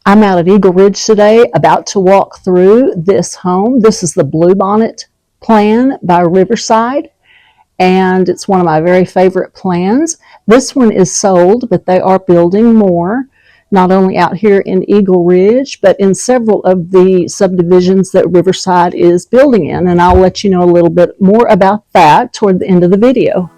I'm out at Eagle Ridge today, about to walk through this home. This is the Bluebonnet plan by Riverside, and it's one of my very favorite plans. This one is sold, but they are building more, not only out here in Eagle Ridge, but in several of the subdivisions that Riverside is building in, and I'll let you know a little bit more about that toward the end of the video.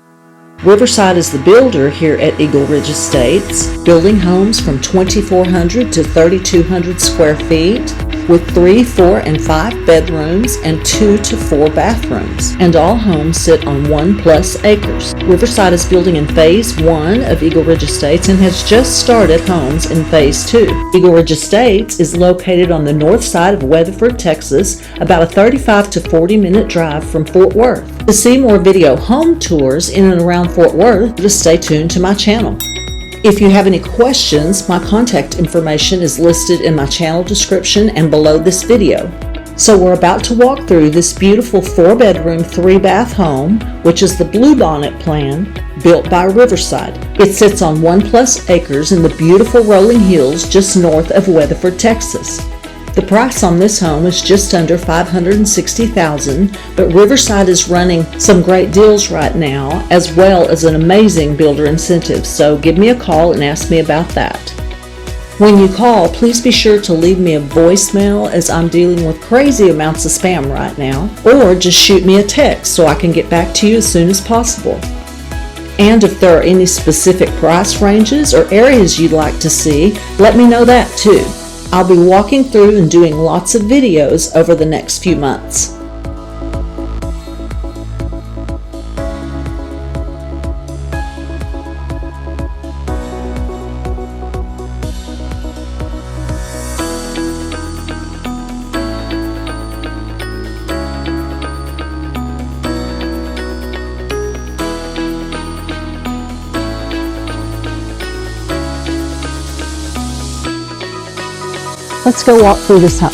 Riverside is the builder here at Eagle Ridge Estates, building homes from 2,400 to 3,200 square feet with 3, 4, and 5 bedrooms and 2 to 4 bathrooms. And all homes sit on 1+ acres. Riverside is building in Phase 1 of Eagle Ridge Estates and has just started homes in Phase 2. Eagle Ridge Estates is located on the north side of Weatherford, Texas, about a 35 to 40-minute drive from Fort Worth. To see more video home tours in and around Fort Worth, just stay tuned to my channel. If you have any questions, my contact information is listed in my channel description and below this video. So we're about to walk through this beautiful 4-bedroom, 3-bath home, which is the Bluebonnet plan, built by Riverside. It sits on 1+ acres in the beautiful rolling hills just north of Weatherford, Texas. The price on this home is just under $560,000, but Riverside is running some great deals right now, as well as an amazing builder incentive, so give me a call and ask me about that. When you call, please be sure to leave me a voicemail, as I'm dealing with crazy amounts of spam right now, or just shoot me a text so I can get back to you as soon as possible. And if there are any specific price ranges or areas you'd like to see, let me know that too. I'll be walking through and doing lots of videos over the next few months. Let's go walk through this home.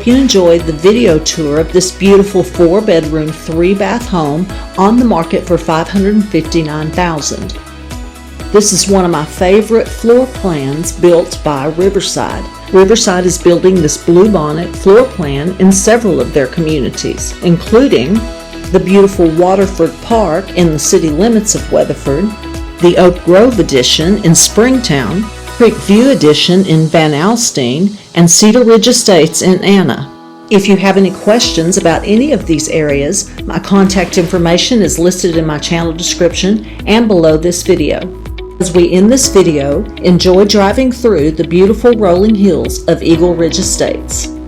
hope you enjoyed the video tour of this beautiful 4-bedroom, 3-bath home on the market for $559,000. This is one of my favorite floor plans built by Riverside. Riverside is building this Bluebonnet floor plan in several of their communities, including the Beautiful Waterford Park in the city limits of Weatherford, the Oak Grove Edition in Springtown, Creek View Edition in Van Alstyne, and Cedar Ridge Estates in Anna. If you have any questions about any of these areas, my contact information is listed in my channel description and below this video. As we end this video, enjoy driving through the beautiful rolling hills of Eagle Ridge Estates.